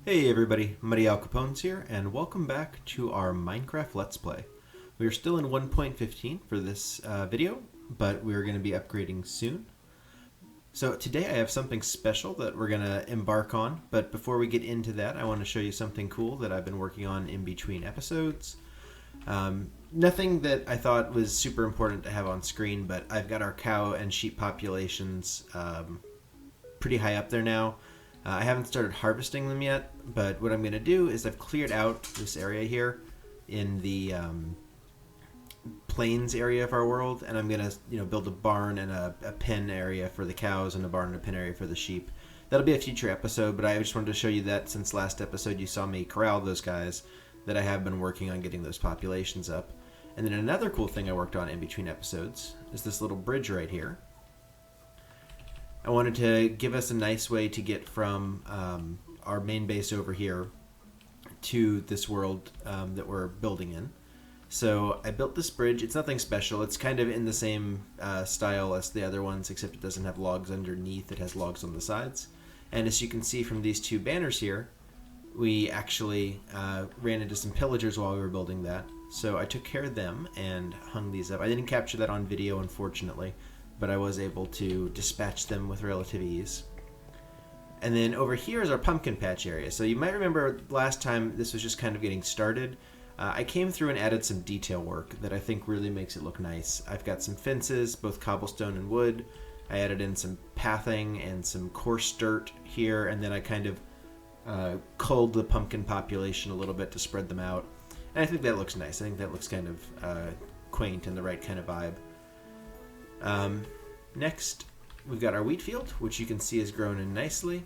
Hey everybody, Muddy Al Capone's here, and welcome back to our Minecraft Let's Play. We are still in 1.15 for this video, but we're going to be upgrading soon. So today I have something special that we're going to embark on, but before we get into that, I want to show you something cool that I've been working on in between episodes. Nothing that I thought was super important to have on screen, but I've got our cow and sheep populations pretty high up there now. I haven't started harvesting them yet, but what I'm going to do is I've cleared out this area here in the plains area of our world, and I'm going to build a barn and a pen area for the cows and a barn and a pen area for the sheep. That'll be a future episode, but I just wanted to show you that since last episode you saw me corral those guys, that I have been working on getting those populations up. And then another cool thing I worked on in between episodes is this little bridge right here. I wanted to give us a nice way to get from our main base over here to this world that we're building in. So I built this bridge. It's nothing special. It's kind of in the same style as the other ones, except it doesn't have logs underneath. It has logs on the sides. And as you can see from these two banners here, we actually ran into some pillagers while we were building that. So I took care of them and hung these up. I didn't capture that on video, unfortunately, but I was able to dispatch them with relative ease. And then over here is our pumpkin patch area. So you might remember last time this was just kind of getting started. I came through and added some detail work that I think really makes it look nice. I've got some fences, both cobblestone and wood. I added in some pathing and some coarse dirt here, and then I kind of culled the pumpkin population a little bit to spread them out. And I think that looks nice. I think that looks kind of quaint and the right kind of vibe. Next, we've got our wheat field, which you can see has grown in nicely.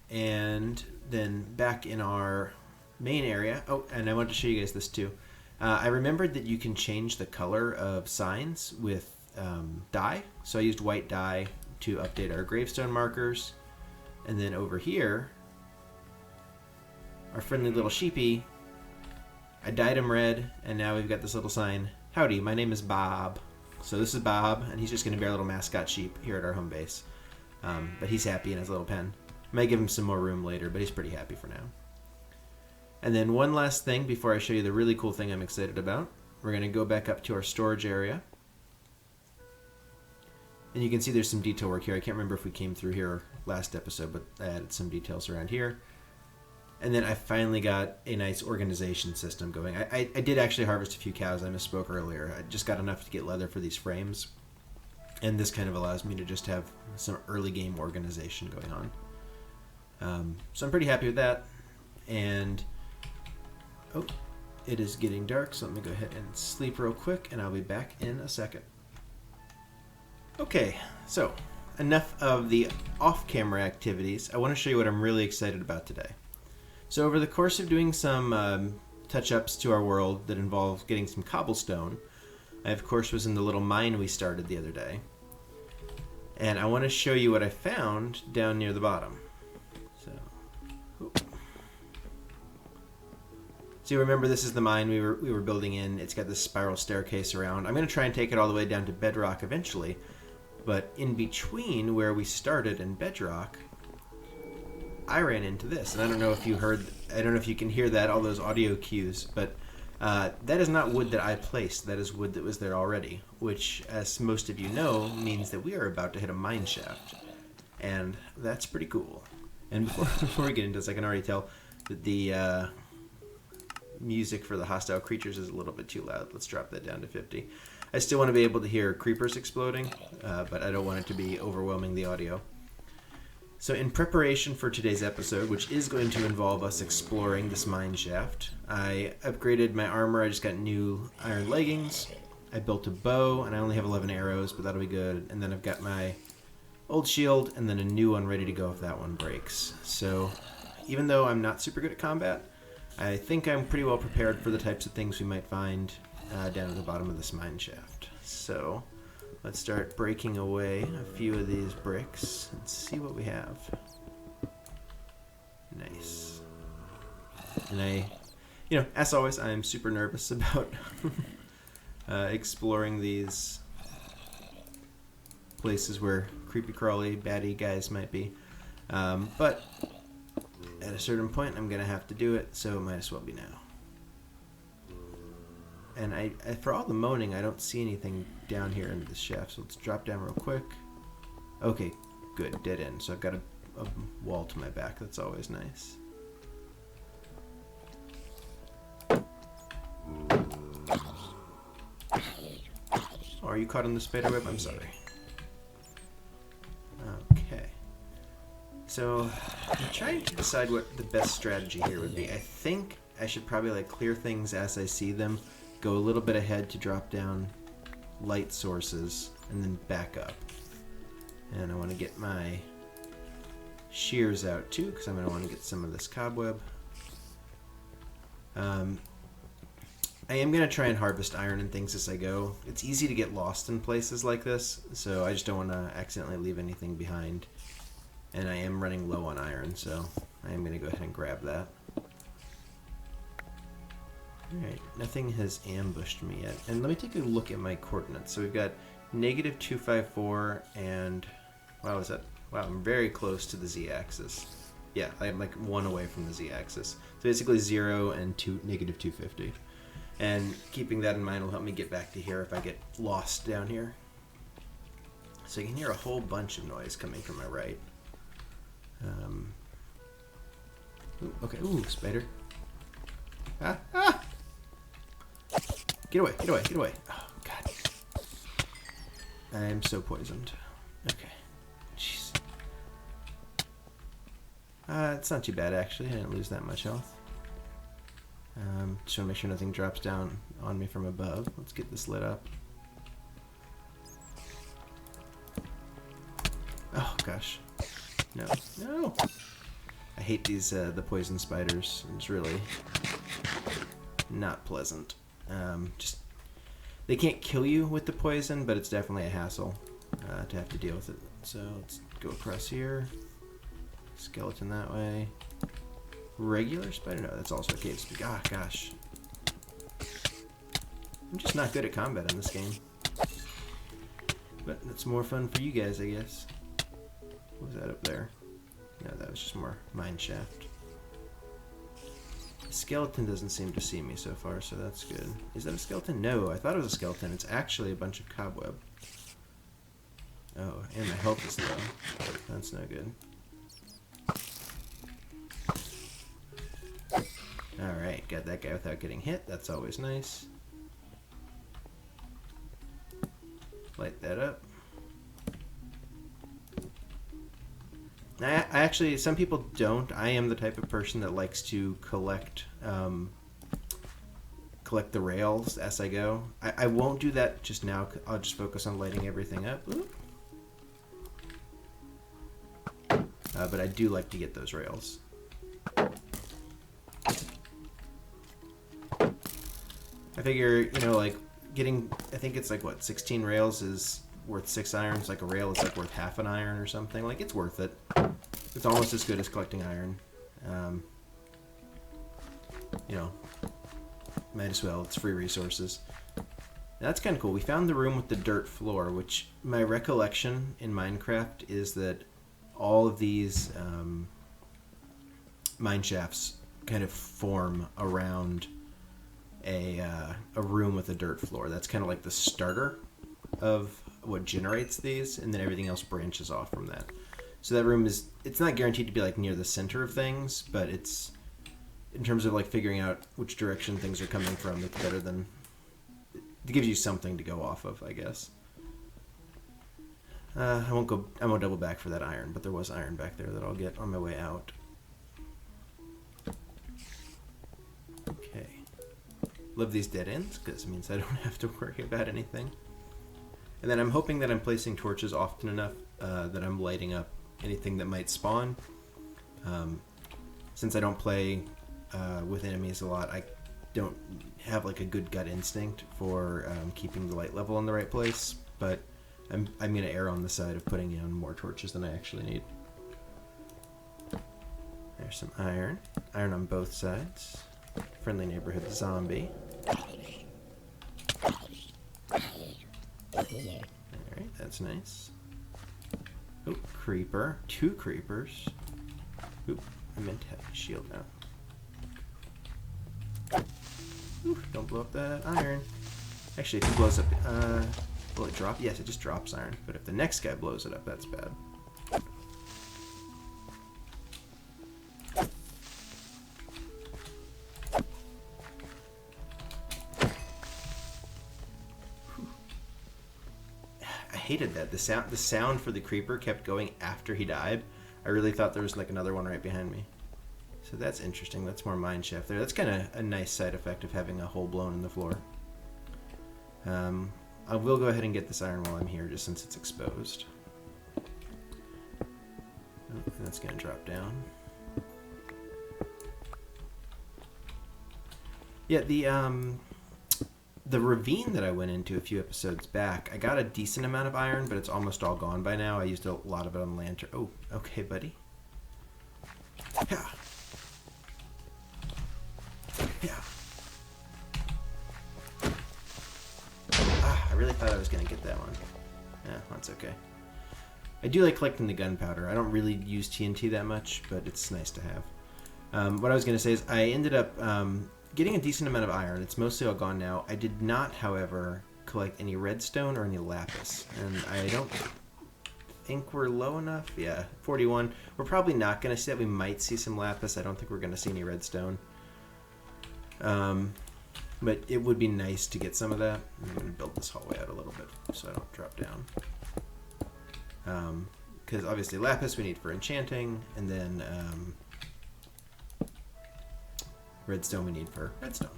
And then back in our main area, oh, and I wanted to show you guys this too. I remembered that you can change the color of signs with dye. So I used white dye to update our gravestone markers. And then over here, our friendly little sheepy, I dyed him red, and now we've got this little sign. Howdy, my name is Bob. So this is Bob, and he's just going to be our little mascot sheep here at our home base. But he's happy in his little pen. Might give him some more room later, but he's pretty happy for now. And then one last thing before I show you the really cool thing I'm excited about. We're going to go back up to our storage area. And you can see there's some detail work here. I can't remember if we came through here last episode, but I added some details around here. And then I finally got a nice organization system going. I did actually harvest a few cows. I misspoke earlier. I just got enough to get leather for these frames. And this kind of allows me to just have some early game organization going on. So I'm pretty happy with that. And, oh, it is getting dark, so let me go ahead and sleep real quick, and I'll be back in a second. Okay, so enough of the off-camera activities. I want to show you what I'm really excited about today. So over the course of doing some touch-ups to our world that involved getting some cobblestone, I of course was in the little mine we started the other day. And I want to show you what I found down near the bottom. So you remember this is the mine we were building in. It's got this spiral staircase around. I'm going to try and take it all the way down to bedrock eventually. But in between where we started and bedrock, I ran into this, and I don't know if you heard, I don't know if you can hear that, all those audio cues, but that is not wood that I placed. That is wood that was there already, which, as most of you know, means that we are about to hit a mine shaft, and that's pretty cool. And before we get into this, I can already tell that the music for the hostile creatures is a little bit too loud. Let's drop that down to 50. I still want to be able to hear creepers exploding, but I don't want it to be overwhelming the audio. So in preparation for today's episode, which is going to involve us exploring this mine shaft, I upgraded my armor. I just got new iron leggings. I built a bow, and I only have 11 arrows, but that'll be good. And then I've got my old shield, and then a new one ready to go if that one breaks. So even though I'm not super good at combat, I think I'm pretty well prepared for the types of things we might find down at the bottom of this mine shaft. So let's start breaking away a few of these bricks and see what we have. Nice. And as always, I'm super nervous about exploring these places where creepy crawly baddie guys might be. But at a certain point I'm gonna have to do it, so it might as well be now. And I for all the moaning, I don't see anything down here in this shaft, so let's drop down real quick. Okay, good, dead end. So I've got a wall to my back. That's always nice. Oh, are you caught in the spider web? I'm sorry. Okay. So I'm trying to decide what the best strategy here would be. I think I should probably like clear things as I see them, go a little bit ahead to drop down light sources, and then back up. And I want to get my shears out too, because I'm going to want to get some of this cobweb. I am going to try and harvest iron and things as I go. It's easy to get lost in places like this, so I just don't want to accidentally leave anything behind. And I am running low on iron, so I am going to go ahead and grab that. Alright, nothing has ambushed me yet. And let me take a look at my coordinates. So we've got -254 and... wow, is that... wow, I'm very close to the z-axis. Yeah, I'm like 1 away from the z-axis. So basically 0 and -250. And keeping that in mind will help me get back to here if I get lost down here. So you can hear a whole bunch of noise coming from my right. Ooh, okay, ooh, spider. Ah, ah! Get away, get away, get away. Oh, God. I'm so poisoned. Okay. Jeez. It's not too bad, actually. I didn't lose that much health. Just want to make sure nothing drops down on me from above. Let's get this lit up. Oh, gosh. No. No! I hate these, the poison spiders. It's really not pleasant. Just, they can't kill you with the poison, but it's definitely a hassle to have to deal with it. So let's go across here. Skeleton that way. Regular spider? No, that's also a cave spider. Ah, gosh. I'm just not good at combat in this game. But that's more fun for you guys, I guess. What was that up there? No, that was just more Mineshaft. The skeleton doesn't seem to see me so far, so that's good. Is that a skeleton? No, I thought it was a skeleton. It's actually a bunch of cobweb. Oh, and my health is low. That's no good. Alright, got that guy without getting hit. That's always nice. Light that up. I actually, some people don't. I am the type of person that likes to collect collect the rails as I go. I won't do that just now. I'll just focus on lighting everything up. But I do like to get those rails. I figure, you know, like getting, I think it's like what, 16 rails is worth 6 irons. Like a rail is like worth half an iron or something. Like, it's worth it. It's almost as good as collecting iron. You know, might as well. It's free resources. That's kind of cool. We found the room with the dirt floor, which my recollection in Minecraft is that all of these mine shafts kind of form around a room with a dirt floor. That's kind of like the starter of what generates these, and then everything else branches off from that. So that room is, it's not guaranteed to be like near the center of things, but it's, in terms of like figuring out which direction things are coming from, it's better than, it gives you something to go off of, I guess. I won't double back for that iron, but there was iron back there that I'll get on my way out. Okay. Love these dead ends, because it means I don't have to worry about anything. And then I'm hoping that I'm placing torches often enough that I'm lighting up anything that might spawn. Since I don't play with enemies a lot, I don't have like a good gut instinct for keeping the light level in the right place, but I'm going to err on the side of putting on more torches than I actually need. There's some iron. Iron on both sides. Friendly neighborhood zombie. Alright, that's nice. Oh, creeper. 2 creepers. Oop, meant to have my shield out. Ooh, don't blow up that iron. Actually, if he blows up, will it drop? Yes, it just drops iron. But if the next guy blows it up, that's bad. I hated that. The sound for the creeper kept going after he died. I really thought there was like another one right behind me. So that's interesting. That's more Mineshaft there. That's kind of a nice side effect of having a hole blown in the floor. I will go ahead and get this iron while I'm here, just since it's exposed. Oh, and that's going to drop down. Yeah, the ravine that I went into a few episodes back, I got a decent amount of iron, but it's almost all gone by now. I used a lot of it on the lantern. Oh, okay, buddy. Yeah. Yeah. I really thought I was going to get that one. Yeah, that's okay. I do like collecting the gunpowder. I don't really use TNT that much, but it's nice to have. What I was going to say is I ended up getting a decent amount of iron. It's mostly all gone now. I did not, however, collect any redstone or any lapis. And I don't think we're low enough. Yeah, 41. We're probably not going to see that. We might see some lapis. I don't think we're going to see any redstone. But it would be nice to get some of that. I'm going to build this hallway out a little bit so I don't drop down. Because obviously lapis we need for enchanting, and then redstone we need for redstone.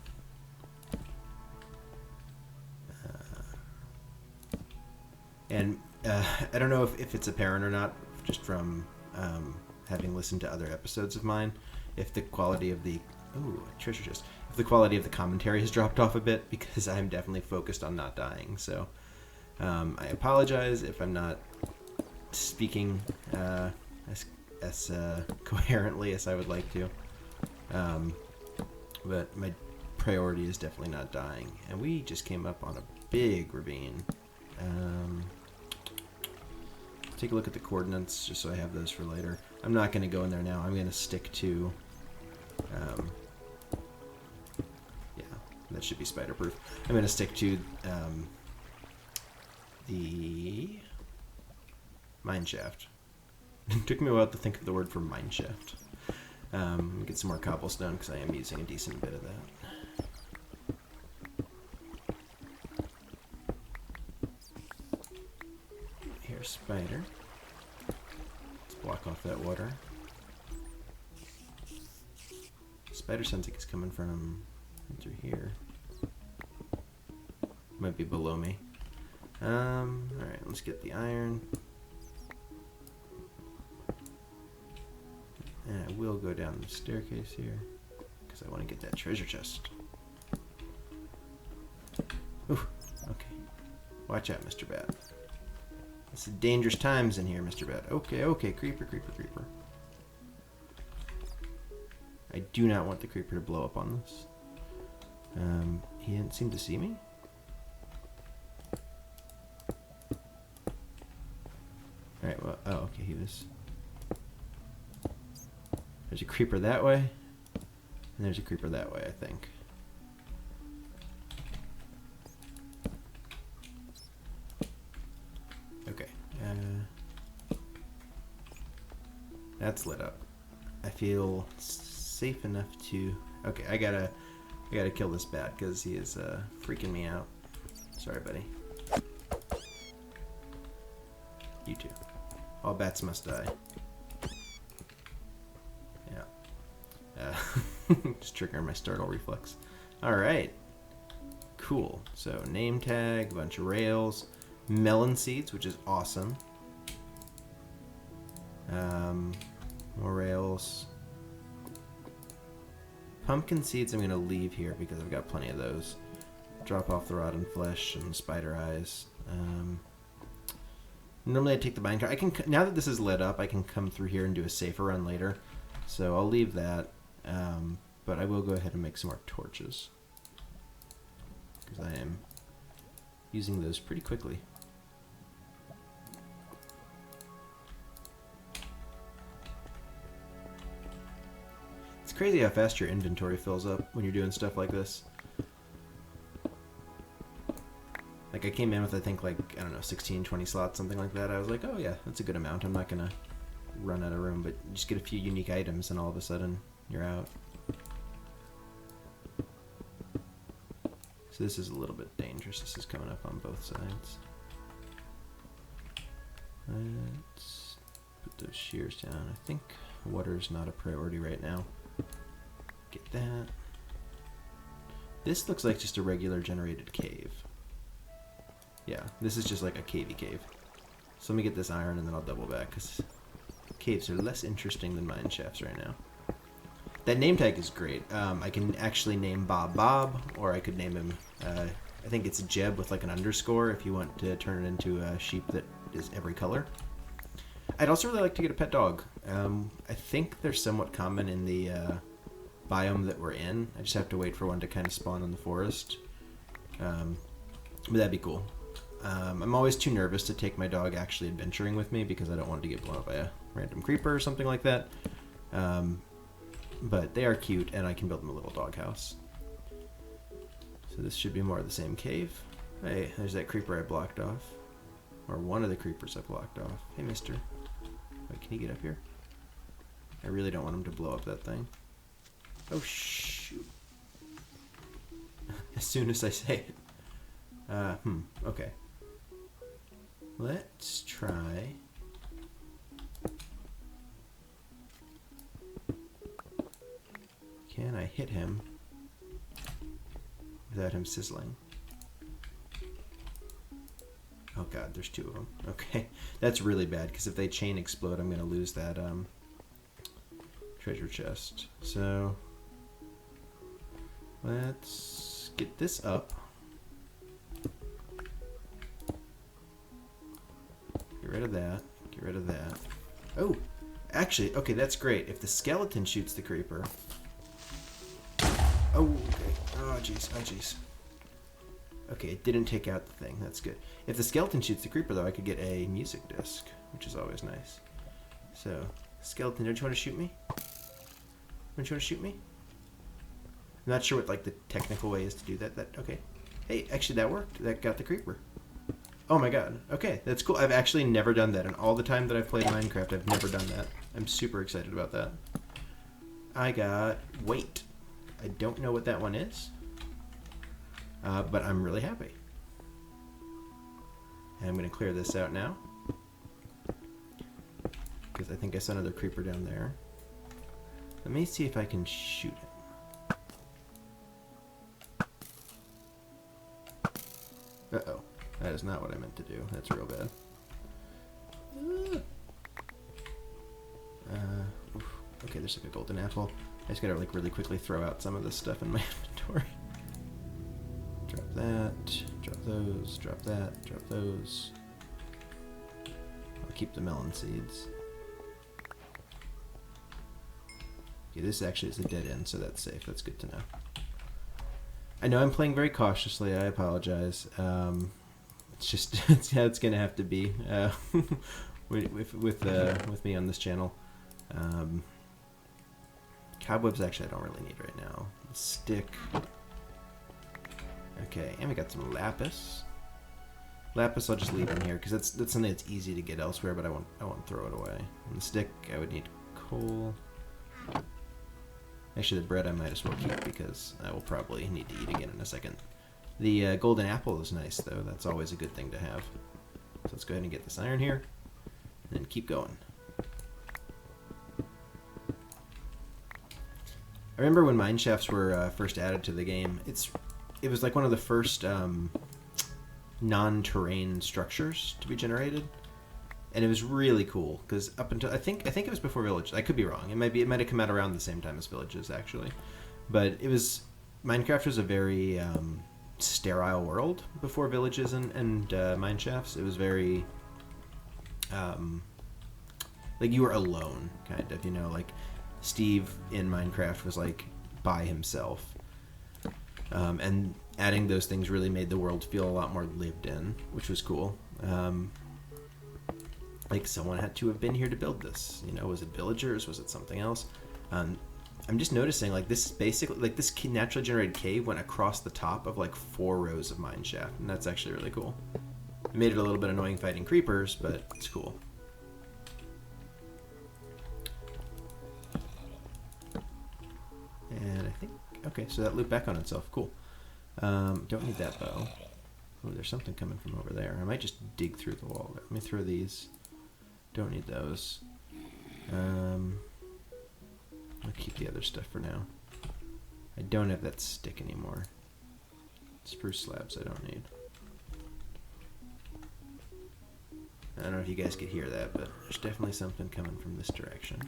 I don't know if it's apparent or not, just from having listened to other episodes of mine, if the quality of the treasure chest. If the quality of the commentary has dropped off a bit, because I'm definitely focused on not dying. So I apologize if I'm not speaking as coherently as I would like to. But my priority is definitely not dying. And we just came up on a big ravine. Take a look at the coordinates just so I have those for later. I'm not going to go in there now. I'm going to stick to... yeah, that should be spider proof. I'm going to stick to the mineshaft. It took me a while to think of the word for mineshaft. Get some more cobblestone because I am using a decent bit of that. Here's spider. Let's block off that water. Spider sounds like it's coming from through here. Might be below me. Alright, let's get the iron. And I will go down the staircase here because I want to get that treasure chest. Ooh, okay. Watch out, Mr. Bat. It's dangerous times in here, Mr. Bat. Okay, okay, creeper, creeper, creeper. I do not want the creeper to blow up on this. He didn't seem to see me. Alright, well, oh, okay, he was... There's a creeper that way, and there's a creeper that way, I think. Okay. That's lit up. I feel safe enough to... Okay, I gotta kill this bat because he is freaking me out. Sorry, buddy. You too. All bats must die. Yeah. Just triggering my startle reflex. Alright. Cool. So, name tag, a bunch of rails, melon seeds, which is awesome. More rails. Pumpkin seeds I'm going to leave here because I've got plenty of those. Drop off the rotten flesh and spider eyes. Normally I take the minecart. I can, now that this is lit up, I can come through here and do a safer run later. So I'll leave that. But I will go ahead and make some more torches. Because I am using those pretty quickly. It's crazy how fast your inventory fills up when you're doing stuff like this. Like, I came in with, I think, like, I don't know, 16, 20 slots, something like that. I was like, oh yeah, that's a good amount. I'm not gonna run out of room, but you just get a few unique items and all of a sudden you're out. So this is a little bit dangerous. This is coming up on both sides. Let's put those shears down. I think water's not a priority right now. Get that. This looks like just a regular generated cave. Yeah, this is just like a cavey cave. So let me get this iron and then I'll double back, because caves are less interesting than mine shafts right now. That name tag is great. I can actually name Bob Bob, or I could name him, I think it's Jeb with like an underscore if you want to turn it into a sheep that is every color. I'd also really like to get a pet dog. I think they're somewhat common in the biome that we're in. I just have to wait for one to kind of spawn in the forest. But that'd be cool. I'm always too nervous to take my dog actually adventuring with me because I don't want it to get blown up by a random creeper or something like that. But they are cute, and I can build them a little doghouse. So this should be more of the same cave. Hey, there's that creeper I blocked off. Or one of the creepers I blocked off. Hey, mister. Wait, can you get up here? I really don't want him to blow up that thing. Oh, shoot. As soon as I say it. Okay. Let's try... Can I hit him without him sizzling? Oh god, there's two of them. Okay, that's really bad, because if they chain explode, I'm going to lose that treasure chest. So, let's get this up. Get rid of that. Get rid of that. Oh, actually, okay, that's great. If the skeleton shoots the creeper... Oh, okay. Oh, jeez. Oh, jeez. Okay, it didn't take out the thing. That's good. If the skeleton shoots the creeper, though, I could get a music disc, which is always nice. So, skeleton, don't you want to shoot me? Don't you want to shoot me? I'm not sure what, like, the technical way is to do that. Okay. Hey, actually, that worked. That got the creeper. Oh, my god. Okay, that's cool. I've actually never done that. And all the time that I've played Minecraft, I've never done that. I'm super excited about that. I got weight. I don't know what that one is, but I'm really happy. And I'm going to clear this out now, because I think I saw another creeper down there. Let me see if I can shoot him. Uh-oh. That is not what I meant to do. That's real bad. Okay, there's like a golden apple. I just gotta like really quickly throw out some of this stuff in my inventory. Drop that, drop those, drop that, drop those. I'll keep the melon seeds. Okay, this actually is a dead end, so that's safe. That's good to know. I know I'm playing very cautiously. I apologize. It's just it's how it's gonna have to be with me on this channel. Cobwebs, actually, I don't really need right now. Stick. Okay, and we got some lapis. Lapis, I'll just leave in here because that's something that's easy to get elsewhere, but I won't throw it away. And the stick, I would need coal. Actually, the bread I might as well keep because I will probably need to eat again in a second. The golden apple is nice, though. That's always a good thing to have. So let's go ahead and get this iron here, and then keep going. I remember when Mineshafts were first added to the game. It was like one of the first non-terrain structures to be generated, and it was really cool because up until I think it was before Villages. I could be wrong. It might have come out around the same time as Villages actually, but Minecraft was a very sterile world before Villages and Mineshafts. It was very like you were alone, kind of. You know, like. Steve in Minecraft was like by himself, and adding those things really made the world feel a lot more lived in, which was cool. Like someone had to have been here to build this. You know, was it villagers? Was it something else? I'm just noticing, like, this is basically, like, this naturally generated cave went across the top of, like, 4 rows of mineshaft, and that's actually really cool. It made it a little bit annoying fighting creepers, but it's cool. And I think, okay, so that looped back on itself. Cool. Don't need that bow. Oh, there's something coming from over there. I might just dig through the wall. Let me throw these. Don't need those. I'll keep the other stuff for now. I don't have that stick anymore. Spruce slabs I don't need. I don't know if you guys could hear that, but there's definitely something coming from this direction.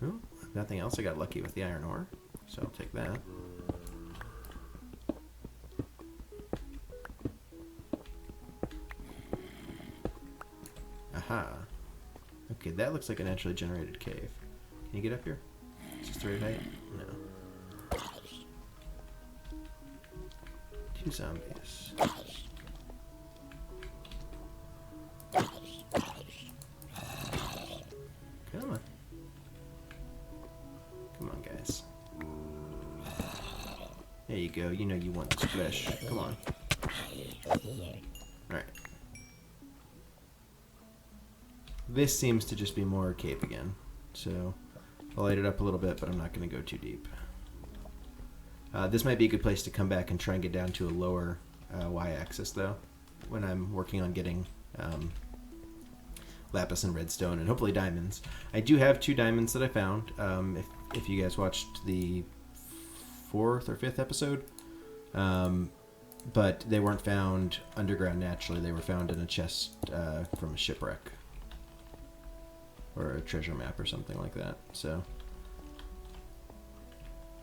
Ooh, nothing else. I got lucky with the iron ore, so I'll take that. Aha. Okay, that looks like a naturally generated cave. Can you get up here? Is this the right height? No. 2 zombies. Come on. Come on, guys. There you go. You know you want this flesh. Come on. Alright. This seems to just be more cave again. So I'll light it up a little bit, but I'm not going to go too deep. This might be a good place to come back and try and get down to a lower y-axis, though, when I'm working on getting lapis and redstone and hopefully diamonds. I do have 2 diamonds that I found. If you guys watched the 4th or 5th episode, but they weren't found underground naturally. They were found in a chest from a shipwreck or a treasure map or something like that. So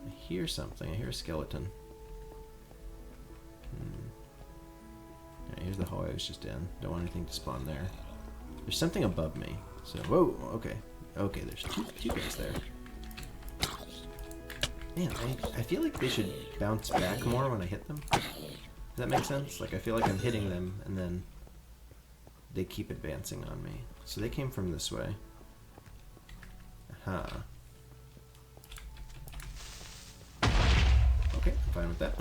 I hear something. I hear a skeleton. Yeah, here's the hole I was just in. Don't want anything to spawn there. There's something above me. So, whoa, okay. Okay, there's two guys there. Man, I feel like they should bounce back more when I hit them. Does that make sense? Like, I feel like I'm hitting them, and then they keep advancing on me. So they came from this way. Aha. Okay, I'm fine with that.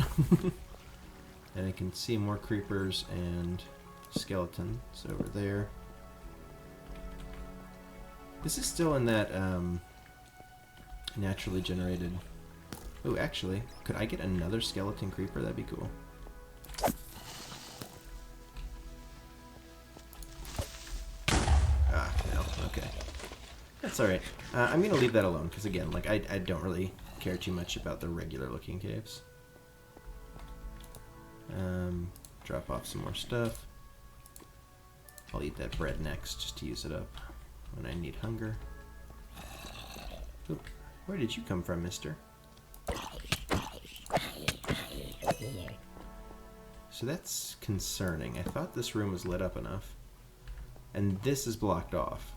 And I can see more creepers and skeletons over there. This is still in that naturally generated... Oh, actually, could I get another skeleton creeper? That'd be cool. Ah, no, okay. That's alright. I'm going to leave that alone, because again, like, I don't really care too much about the regular looking caves. Drop off some more stuff. I'll eat that bread next, just to use it up when I need hunger. Ooh, where did you come from, mister? So that's concerning. I thought this room was lit up enough. And this is blocked off.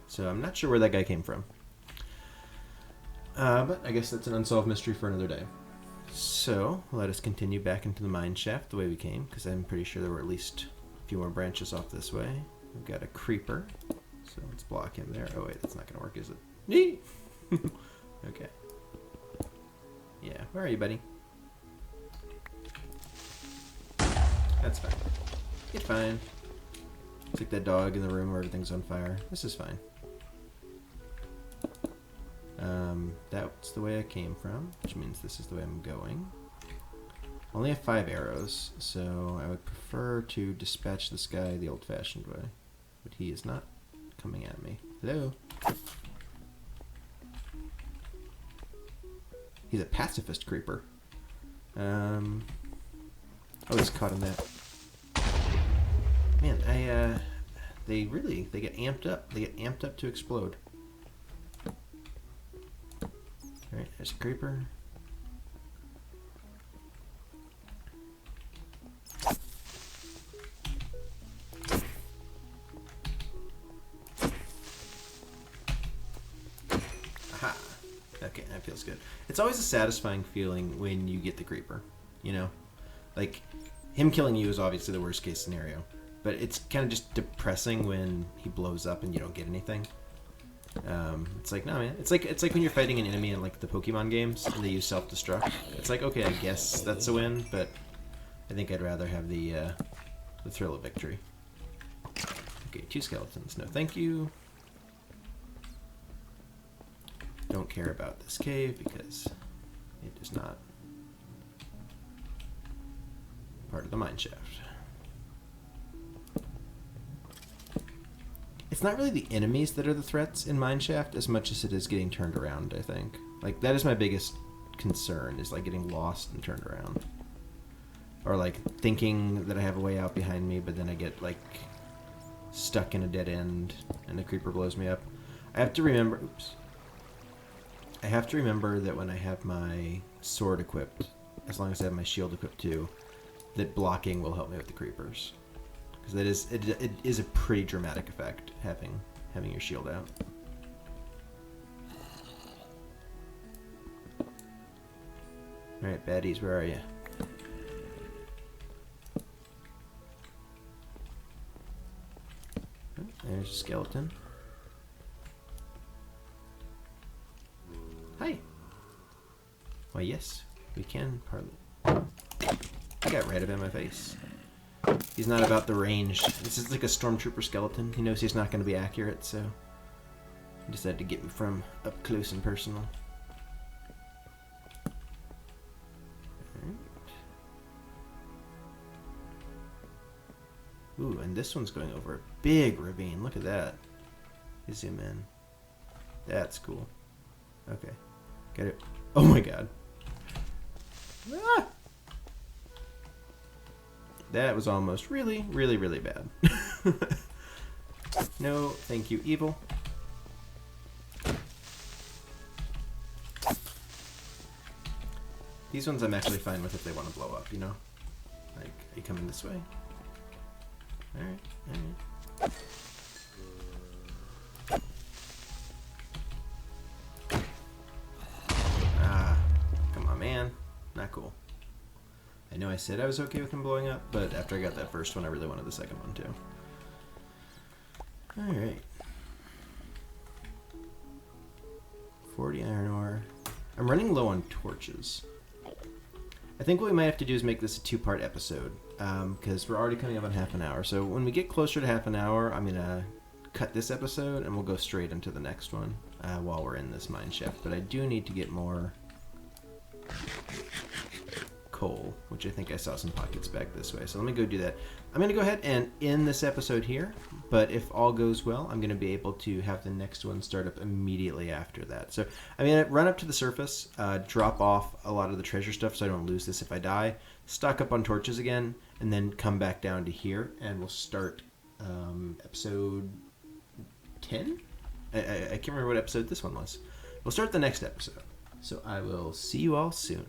So I'm not sure where that guy came from. But I guess that's an unsolved mystery for another day. So let us continue back into the mine shaft the way we came, because I'm pretty sure there were at least a few more branches off this way. We've got a creeper, so let's block him there. Oh wait, that's not going to work, is it? Okay. Yeah, where are you, buddy? That's fine. It's fine. It's like that dog in the room where everything's on fire. This is fine. That's the way I came from, which means this is the way I'm going. I only have 5 arrows, so I would prefer to dispatch this guy the old-fashioned way. But he is not coming at me. Hello? He's a pacifist creeper. Oh, he's caught in that. Man, they get amped up. They get amped up to explode. Alright, there's a creeper. Aha! Okay, that feels good. It's always a satisfying feeling when you get the creeper, you know? Like, him killing you is obviously the worst case scenario, but it's kind of just depressing when he blows up and you don't get anything. It's like, no, man. It's like when you're fighting an enemy in like the Pokemon games and they use self-destruct. It's like, okay, I guess that's a win, but I think I'd rather have the thrill of victory. Okay, 2 skeletons. No, thank you. Don't care about this cave because it is not part of the mineshaft. It's not really the enemies that are the threats in Mineshaft as much as it is getting turned around, I think. Like, that is my biggest concern, is like getting lost and turned around. Or like thinking that I have a way out behind me, but then I get like stuck in a dead end and the creeper blows me up. I have to remember, oops. I have to remember that when I have my sword equipped, as long as I have my shield equipped too, that blocking will help me with the creepers. Because it is a pretty dramatic effect having your shield out. Alright, baddies, where are you? Oh, there's a skeleton. Hi! Why, yes, we can parley. I got red in my face. He's not about the range. This is like a stormtrooper skeleton. He knows he's not going to be accurate, so he decided to get me from up close and personal. Alright. Ooh, and this one's going over a big ravine. Look at that. You zoom in. That's cool. Okay. Get it. Oh my god. Ah! That was almost really, really, really bad. No, thank you, evil. These ones I'm actually fine with if they want to blow up, you know? Like, are you coming this way? Alright, alright. Ah, come on, man. Not cool. I know I said I was okay with him blowing up, but after I got that first one, I really wanted the second one too. Alright. 40 iron ore. I'm running low on torches. I think what we might have to do is make this a 2-part episode, because we're already coming up on half an hour. So when we get closer to half an hour, I'm going to cut this episode and we'll go straight into the next one while we're in this mineshaft. But I do need to get more coal, which I think I saw some pockets back this way. So let me go do that. I'm going to go ahead and end this episode here, but if all goes well, I'm going to be able to have the next one start up immediately after that. So I'm going to run up to the surface, drop off a lot of the treasure stuff so I don't lose this if I die, stock up on torches again, and then come back down to here, and we'll start episode 10? I can't remember what episode this one was. We'll start the next episode. So I will see you all soon.